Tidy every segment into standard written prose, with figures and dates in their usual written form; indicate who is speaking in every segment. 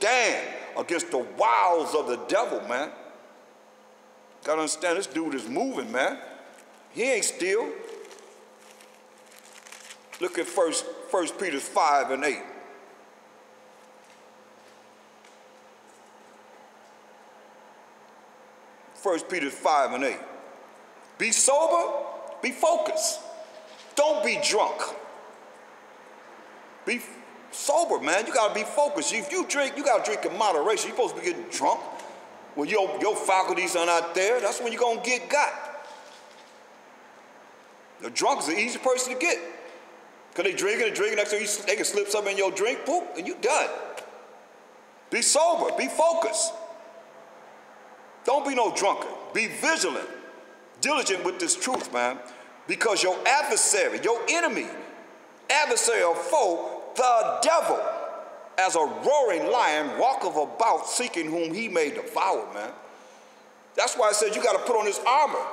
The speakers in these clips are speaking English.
Speaker 1: stand against the wiles of the devil, man. Gotta understand, this dude is moving, man. He ain't still. Look at 1 Peter 5 and 8. 1 Peter 5 and 8. Be sober, be focused. Don't be drunk. Be sober, man. You gotta be focused. If you drink, you gotta drink in moderation. You're supposed to be getting drunk. When your faculties are not there, that's when you're gonna get got. The drunk is an easy person to get. Because they drinking and drinking, next thing they can slip something in your drink, poop, and you done. Be sober, be focused. Don't be no drunkard. Be vigilant, diligent with this truth, man. Because your adversary, your enemy, adversary or foe, the devil, as a roaring lion, walketh about seeking whom he may devour, man. That's why I said you got to put on this armor,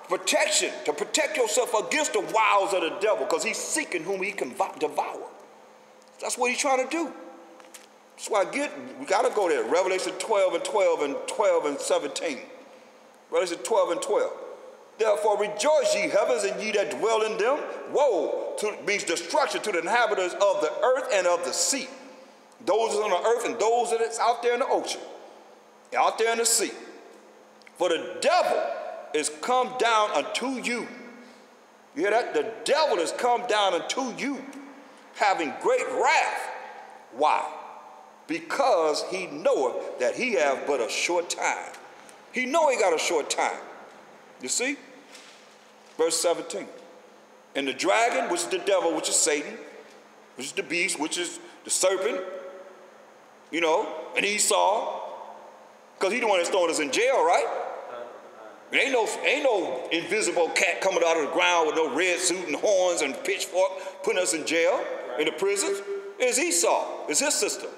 Speaker 1: protection, to protect yourself against the wiles of the devil, because he's seeking whom he can devour. That's what he's trying to do. That's why we got to go there. Revelation 12 and 12 and 12 and 17. Revelation 12 and 12. Therefore rejoice, ye heavens, and ye that dwell in them. Woe means destruction to the inhabitants of the earth and of the sea. Those on the earth and those that's out there in the ocean, out there in the sea. For the devil is come down unto you. You hear that? The devil is come down unto you, having great wrath. Why? Because he knoweth that he hath but a short time. He know he got a short time. You see? Verse 17. And the dragon, which is the devil, which is Satan, which is the beast, which is the serpent, you know, and Esau, because he's the one that's throwing us in jail, right? Ain't no invisible cat coming out of the ground with no red suit and horns and pitchfork putting us in jail, in the prisons. It's Esau. It's his system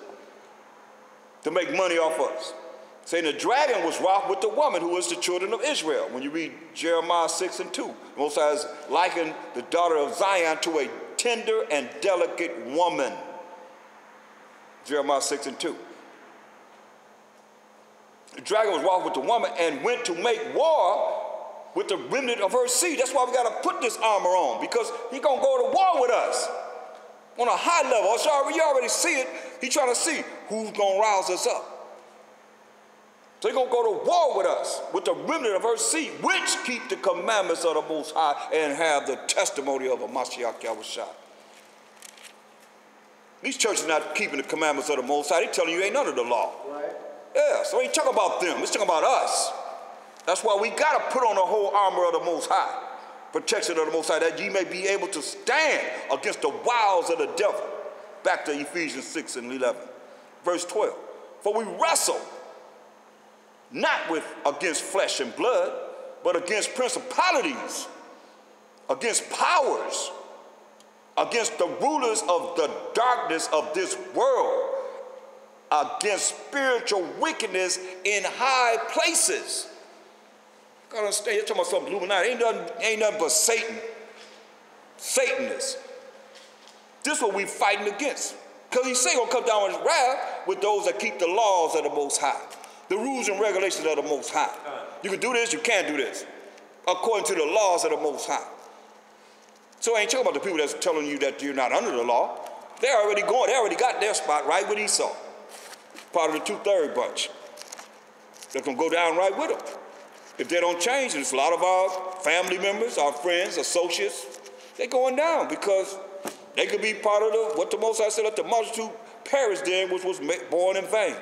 Speaker 1: to make money off us. Saying the dragon was wroth with the woman who was the children of Israel. When you read Jeremiah 6 and 2, Most High has likened the daughter of Zion to a tender and delicate woman. Jeremiah 6 and 2. The dragon was wroth with the woman and went to make war with the remnant of her seed. That's why we got to put this armor on, because he's going to go to war with us on a high level. So you already see it. He's trying to see who's going to rouse us up. So he's going to go to war with us, with the remnant of her seed, which keep the commandments of the Most High and have the testimony of a Mashiach Yahushua. These churches not keeping the commandments of the Most High. They're telling you ain't under the law. Right. Yeah, so ain't talking about them. It's talking about us. That's why we got to put on the whole armor of the Most High, protection of the Most High, that ye may be able to stand against the wiles of the devil. Back to Ephesians 6 and 11. Verse 12. For we wrestle not against flesh and blood, but against principalities, against powers, against the rulers of the darkness of this world, against spiritual wickedness in high places. You gotta understand, you're talking about some Illuminati. Ain't nothing but Satan. Satanists. This is what we fighting against. Because he's saying gonna come down with his wrath with those that keep the laws of the Most High, the rules and regulations of the Most High. You can do this, you can't do this, according to the laws of the Most High. So I ain't talking about the people that's telling you that you're not under the law. They're already going, they already got their spot right with Esau. Part of the 2/3 bunch. They're going to go down right with them. If they don't change, there's a lot of our family members, our friends, associates, they're going down because they could be part of what the Most High said, let the multitude perish then, which was born in vain.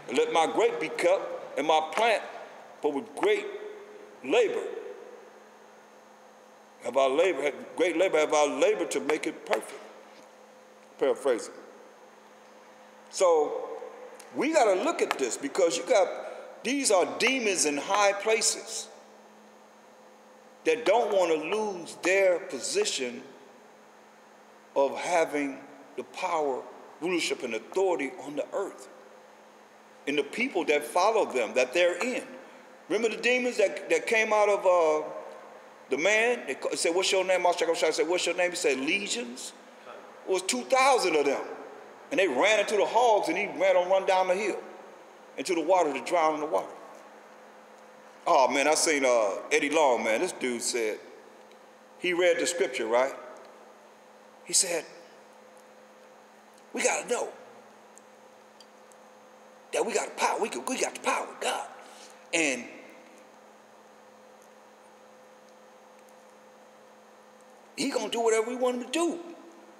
Speaker 1: And let my grape be cut and my plant, but with great labor. Great labor have I labored to make it perfect. Paraphrasing. So we got to look at this, because these are demons in high places that don't want to lose their position of having the power, rulership, and authority on the earth. And the people that follow them, that they're in. Remember the demons that came out of the man? They said, what's your name? I said, what's your name? He said, legions. It was 2,000 of them. And they ran into the hogs, and he run down the hill into the water to drown in the water. Oh, man, I seen Eddie Long, man. This dude said, he read the scripture, right? He said, we got to know that we got the power. We got the power of God. And he going to do whatever we want him to do.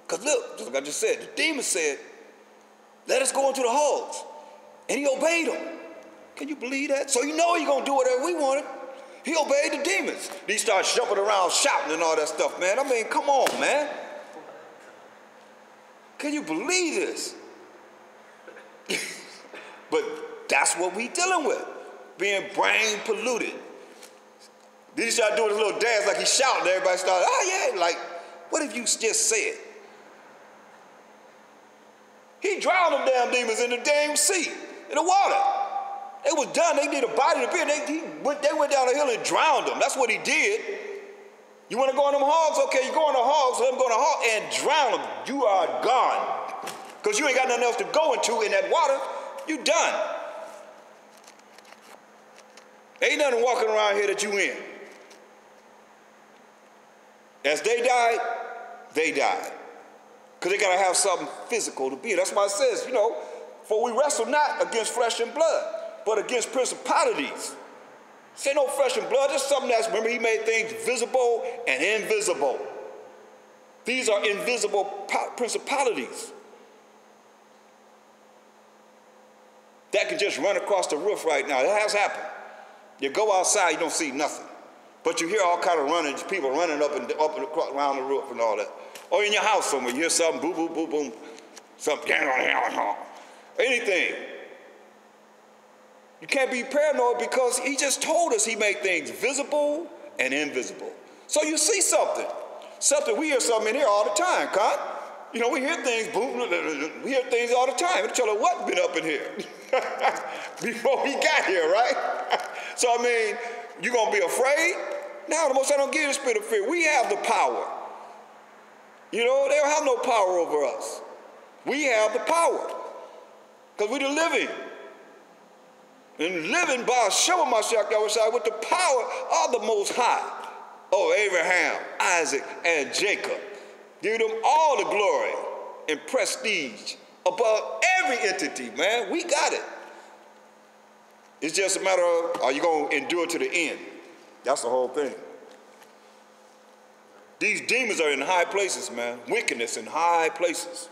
Speaker 1: Because look, just like I just said, the demon said, let us go into the hogs. And he obeyed them. Can you believe that? So you know he's going to do whatever we want him. He obeyed the demons. He started jumping around, shouting and all that stuff, man. I mean, come on, man. Can you believe this? But that's what we dealing with, being brain polluted. Then he started doing his little dance like he's shouting. Everybody started, oh, yeah, like, what if you just said? He drowned them damn demons in the damn sea, in the water. It was done. They did a body to beard. They went down the hill and drowned them. That's what he did. You want to go on them hogs? Okay, you go on the hogs, let them go on the hog and drown them. You are gone. Because you ain't got nothing else to go into in that water. You done. Ain't nothing walking around here that you in. As they died, they died. Because they got to have something physical to be. That's why it says, you know, for we wrestle not against flesh and blood, but against principalities. Say no flesh and blood. There's something that's, remember, he made things visible and invisible. These are invisible principalities that can just run across the roof right now. That has happened. You go outside, you don't see nothing. But you hear all kind of running, people running up and around the roof and all that. Or in your house somewhere, you hear something, boom, boom, boom, boom, something, anything. You can't be paranoid because he just told us he made things visible and invisible. So you see something. We hear something in here all the time, Con. You know, we hear things, boom, we hear things all the time. We tell her what been up in here before we got here, right? So, I mean, you going to be afraid? No, the Most High don't give you the spirit of fear. We have the power. You know, they don't have no power over us. We have the power because we're the living. And living by Shema Mashiach with the power of the Most High. Oh, Abraham, Isaac, and Jacob. Give them all the glory and prestige above every entity, man. We got it. It's just a matter of, are you going to endure to the end? That's the whole thing. These demons are in high places, man. Wickedness in high places.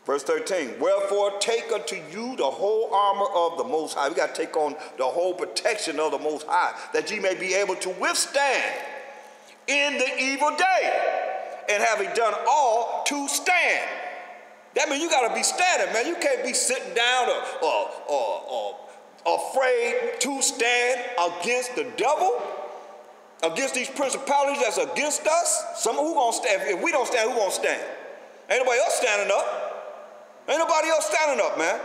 Speaker 1: Verse 13, wherefore take unto you the whole armor of the Most High. We got to take on the whole protection of the Most High, that ye may be able to withstand in the evil day, and having done all, to stand. That means you got to be standing, man. You can't be sitting down or afraid to stand against the devil, against these principalities that's against us. Who gonna stand? If we don't stand, who gonna stand? Ain't nobody else standing up. Ain't nobody else standing up, man.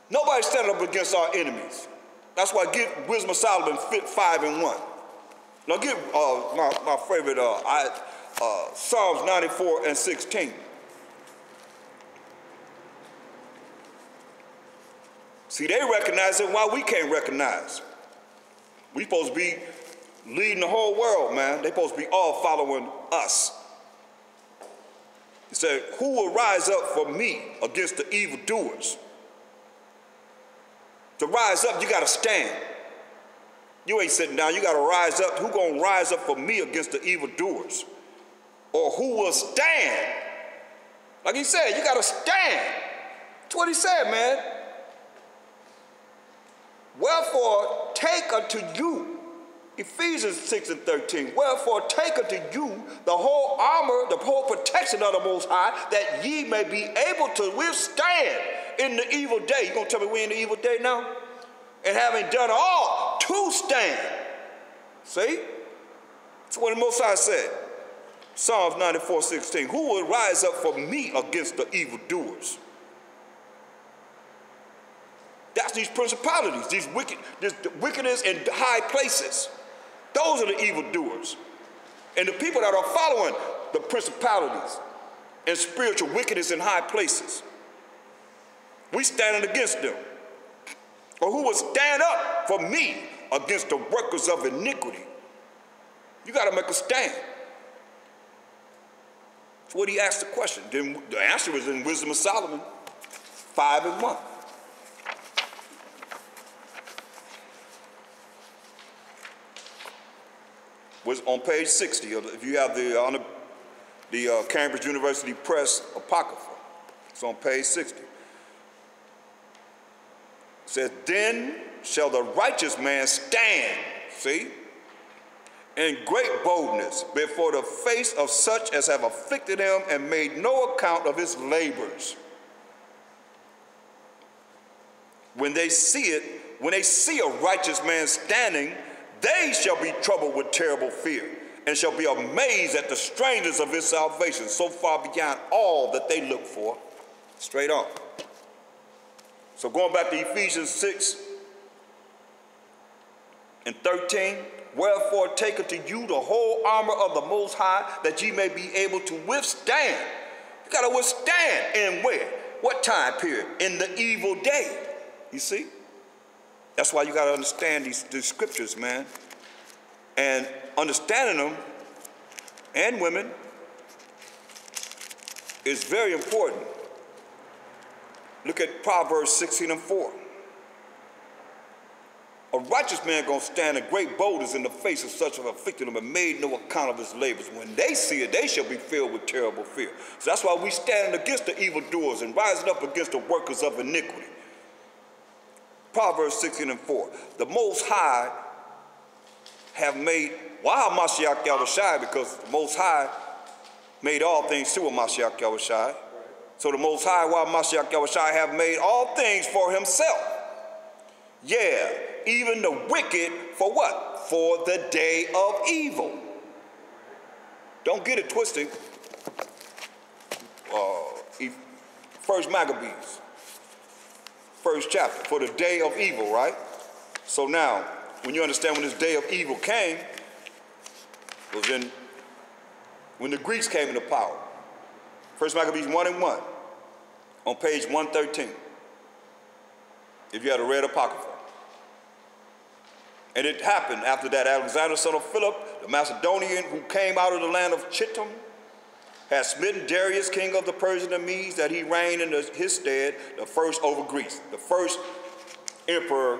Speaker 1: Nobody's standing up against our enemies. That's why get Wisdom of Solomon 5:1. Now get my favorite Psalms 94:16. See, they recognize it while we can't recognize. We supposed to be leading the whole world, man. They supposed to be all following us. He said, who will rise up for me against the evildoers? To rise up, you got to stand. You ain't sitting down. You got to rise up. Who going to rise up for me against the evildoers? Or who will stand? Like he said, you got to stand. That's what he said, man. Wherefore, take unto you, Ephesians 6:13, wherefore take unto you the whole armor, the whole protection of the Most High, that ye may be able to withstand in the evil day. You gonna tell me we're in the evil day now? And having done all, to stand. See? That's what the Most High said. Psalms 94:16, who will rise up for me against the evildoers? That's these principalities, this wickedness in high places. Those are the evildoers. And the people that are following the principalities and spiritual wickedness in high places. We standing against them. Or who will stand up for me against the workers of iniquity? You got to make a stand. That's what he asked the question. Then the answer is in Wisdom of Solomon 5:1. Was on page 60. If you have the Cambridge University Press Apocrypha, it's on page 60. It says, then shall the righteous man stand, see, in great boldness before the face of such as have afflicted him and made no account of his labors. When they see a righteous man standing, they shall be troubled with terrible fear and shall be amazed at the strangeness of his salvation, so far beyond all that they look for. Straight on. So going back to Ephesians 6:13, wherefore take unto you the whole armor of the Most High, that ye may be able to withstand. You got to withstand in where? What time period? In the evil day. You see? That's why you got to understand these scriptures, man. And understanding them, and women, is very important. Look at Proverbs 16:4. A righteous man gonna stand in great boldness in the face of such as afflicted him and made no account of his labors. When they see it, they shall be filled with terrible fear. So that's why we stand against the evildoers and rising up against the workers of iniquity. Proverbs 16:4. The Most High have made, why Mashiach Yahushai? Because the Most High made all things through Mashiach Yahushai. So the Most High, why Mashiach Yahushai, have made all things for himself. Yeah, even the wicked for what? For the day of evil. Don't get it twisted. First Maccabees, first chapter, for the day of evil, right? So now, when you understand when this day of evil came, it was when the Greeks came into power. First Maccabees 1:1, on page 113, if you had a red apocrypha. And it happened after that, Alexander, son of Philip, the Macedonian, who came out of the land of Chittim, had smitten Darius, king of the Persian and Medes, that he reigned in his stead, the first over Greece, the first emperor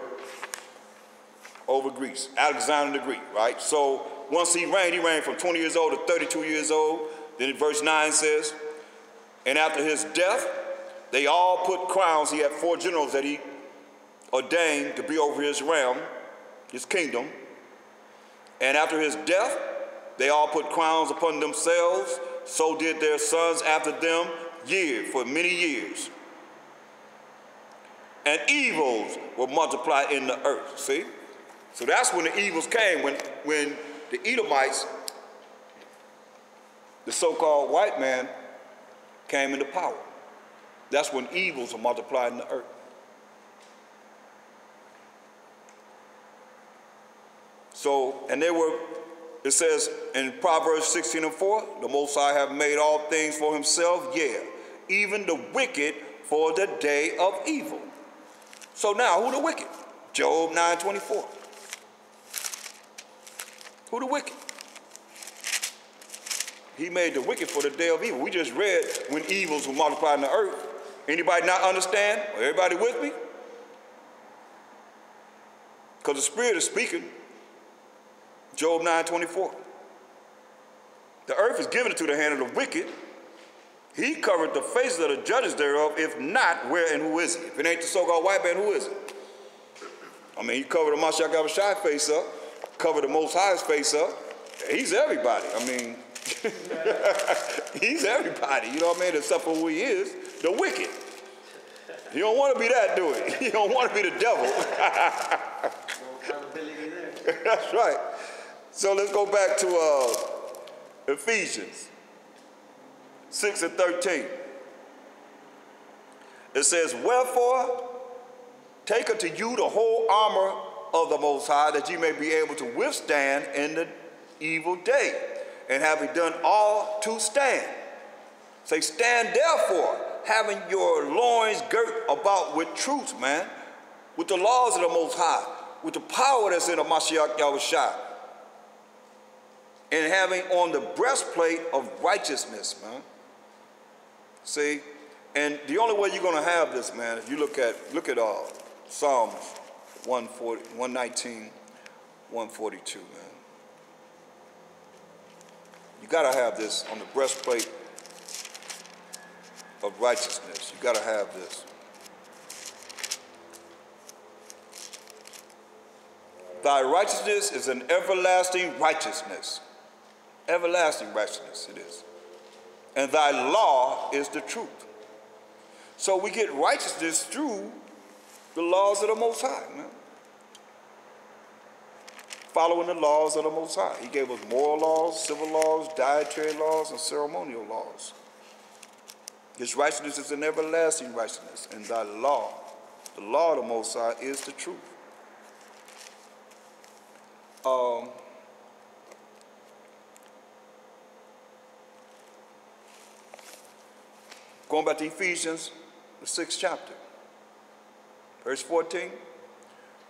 Speaker 1: over Greece, Alexander the Greek, right? So once he reigned from 20 years old to 32 years old. Then in verse 9 says, and after his death, they all put crowns. He had 4 generals that he ordained to be over his realm, his kingdom. And after his death, they all put crowns upon themselves. So did their sons after them for many years. And evils were multiplied in the earth, see? So that's when the evils came, when the Edomites, the so-called white man, came into power. That's when evils were multiplied in the earth. So, and it says in Proverbs 16:4, the Most High have made all things for himself, even the wicked for the day of evil. So now, who the wicked? Job 9:24. Who the wicked? He made the wicked for the day of evil. We just read when evils were multiplied in the earth. Anybody not understand? Everybody with me? Because the Spirit is speaking. Job 9:24. The earth is given into the hand of the wicked. He covered the faces of the judges thereof. If not, where and who is he? If it ain't the so-called white man, who is it? I mean, he covered the Mashiach Yahushai face up, covered the Most High's face up. He's everybody. I mean, he's everybody. You know what I mean? Except for who he is, the wicked. You don't want to be that, do it. You don't want to be the devil.
Speaker 2: No accountability there.
Speaker 1: That's right. So let's go back to Ephesians 6:13. It says, wherefore, take unto you the whole armor of the Most High, that ye may be able to withstand in the evil day, and having done all to stand. Say, stand therefore, having your loins girt about with truth, man, with the laws of the Most High, with the power that's in the Mashiach Yahushua, and having on the breastplate of righteousness, man. See, and the only way you're going to have this, man, if you look at Psalms 140, 119, 142, man. You got to have this on the breastplate of righteousness. You got to have this. Thy righteousness is an everlasting righteousness. Everlasting righteousness it is. And thy law is the truth. So we get righteousness through the laws of the Most High, man. Following the laws of the Most High. He gave us moral laws, civil laws, dietary laws, and ceremonial laws. His righteousness is an everlasting righteousness, and thy law, the law of the Most High, is the truth. Going back to Ephesians, the 6th chapter, verse 14.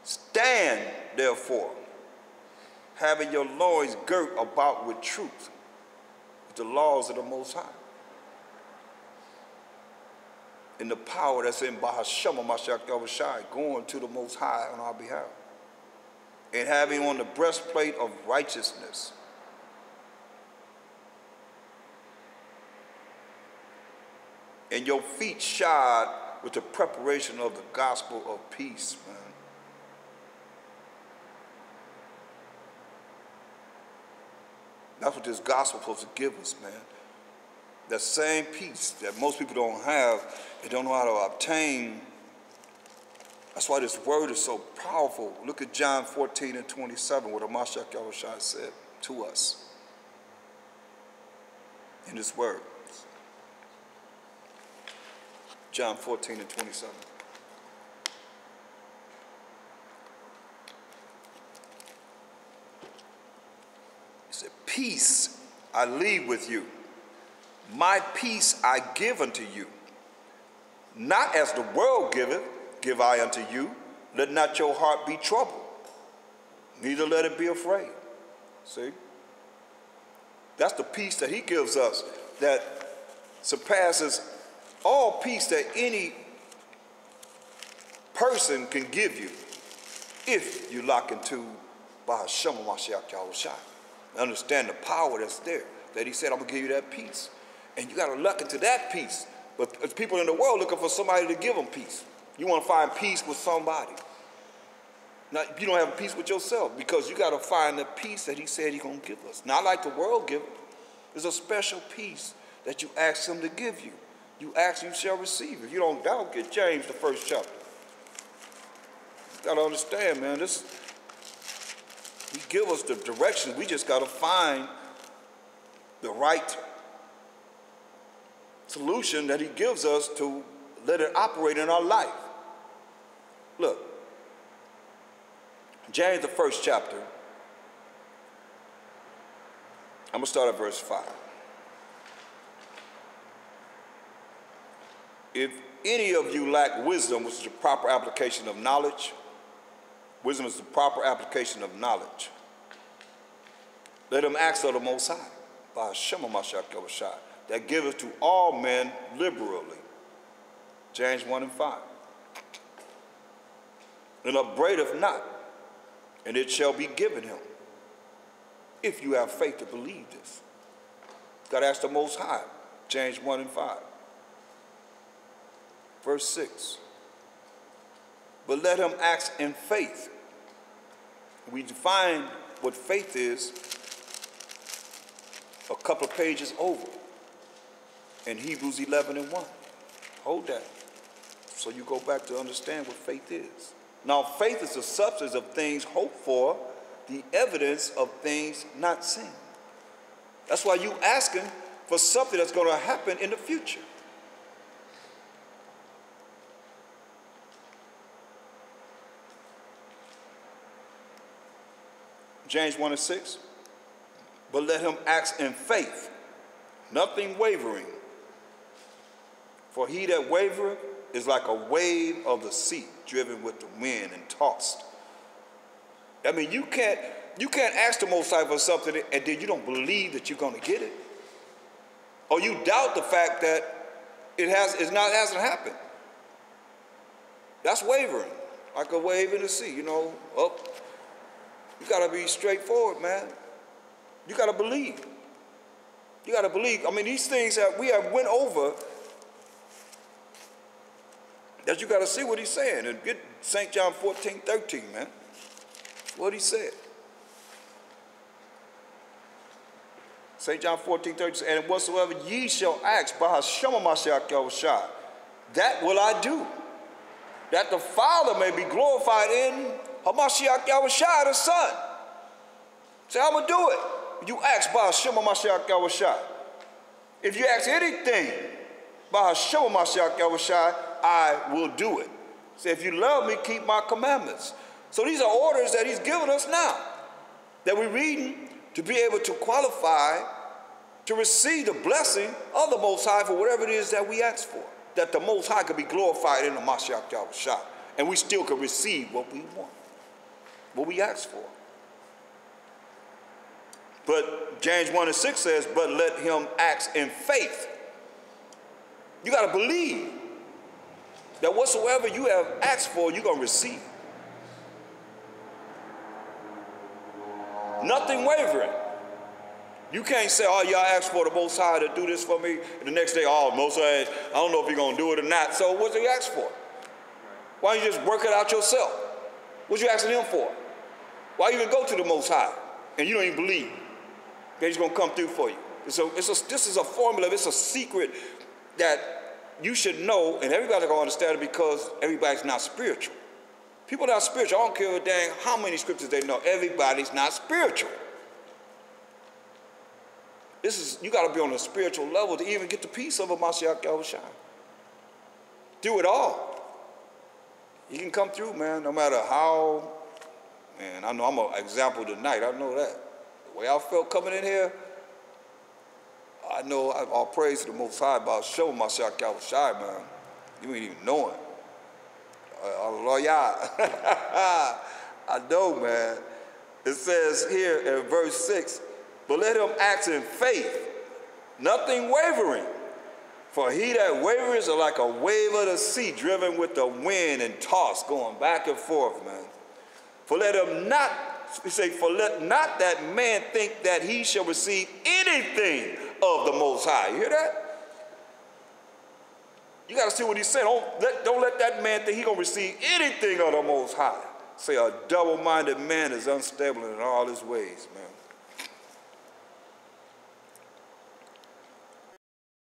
Speaker 1: Stand, therefore, having your loins girt about with truth, with the laws of the Most High, in the power that's in Bahashem Mashiach Yahushua, going to the Most High on our behalf, and having on the breastplate of righteousness. And your feet shod with the preparation of the gospel of peace, man. That's what this gospel is supposed to give us, man. That same peace that most people don't have, they don't know how to obtain. That's why this word is so powerful. Look at John 14 and 27, what the Mashiach Yahushua said to us in this word. John 14 and 27. He said, peace I leave with you. My peace I give unto you. Not as the world giveth, give I unto you. Let not your heart be troubled, neither let it be afraid. See? That's the peace that he gives us that surpasses all peace that any person can give you if you lock into Bahashem Mashiach Yahushua. Understand the power that's there, that he said, I'm going to give you that peace. And you got to lock into that peace. But people in the world looking for somebody to give them peace. You want to find peace with somebody. Now, you don't have peace with yourself because you got to find the peace that he said he's going to give us. Not like the world give it. There's a special peace that you ask him to give you. You ask, you shall receive. If you don't doubt, get James, the 1st chapter. You got to understand, man, he give us the direction. We just got to find the right solution that he gives us to let it operate in our life. Look, James, the 1st chapter, I'm going to start at verse 5. If any of you lack wisdom, which is the proper application of knowledge, wisdom is the proper application of knowledge, let him ask of the Most High, by Hashem Mashiach Yahushua, that giveth to all men liberally. James 1 and 5. And upbraideth not, and it shall be given him, if you have faith to believe this. Got to ask the Most High, James 1 and 5. Verse 6. But let him ask in faith. We define what faith is a couple of pages over in Hebrews 11 and 1. Hold that. So you go back to understand what faith is. Now, faith is the substance of things hoped for, the evidence of things not seen. That's why you asking for something that's going to happen in the future. James 1 and 6. But let him ask in faith, nothing wavering, For he that wavereth is like a wave of the sea, driven with the wind and tossed. I mean, you can't ask the Most High for something and then you don't believe that you're going to get it. Or you doubt the fact that it hasn't happened. That's wavering, like a wave in the sea, you know. Oh, you got to be straightforward, man. You got to believe. You got to believe. I mean, these things that we have went over, that you got to see what he's saying. And get St. John 14:13, man. What he said. St. John 14:13, and whatsoever ye shall ask by Hashem Mashiach Yahushua, that will I do, that the Father may be glorified in Hamashiach Yahushua, the Son. Say, I'm going to do it. You ask by Hashem Mashiach Yahushua. If you ask anything by Hashem Mashiach Yahushua, I will do it. Say, if you love me, keep my commandments. So these are orders that he's given us now, that we're reading to be able to qualify to receive the blessing of the Most High for whatever it is that we ask for, that the Most High could be glorified in the Mashiach Yahushua, and we still could receive what we want, what we ask for. But James 1:6 says, but let him ask in faith. You got to believe that whatsoever you have asked for, you're going to receive. Nothing wavering. You can't say, oh, yeah, I asked for the Most High to do this for me. And the next day, oh, Most High, I don't know if you're going to do it or not. So what did you ask for? Why don't you just work it out yourself? What you asking him for? Why you even go to the Most High and you don't even believe that he's going to come through for you? This is a formula. It's a secret that you should know, and everybody's going to understand it because everybody's not spiritual. People that are spiritual, I don't care a dang how many scriptures they know. Everybody's not spiritual. You got to be on a spiritual level to even get the peace of a Mashiach Yahushua. Do it all. He can come through, man, no matter how. Man, I know I'm an example tonight. I know that. The way I felt coming in here, I know I'll praise the Most High about showing Mashiach Yahushua, man. You ain't even knowing. I know, man. It says here in verse 6, but let him act in faith, nothing wavering. For he that wavereth is like a wave of the sea, driven with the wind and tossed, going back and forth, man. For let not that man think that he shall receive anything of the Most High. You hear that? You got to see what he's saying. Don't let that man think he's going to receive anything of the Most High. Say a double-minded man is unstable in all his ways, man.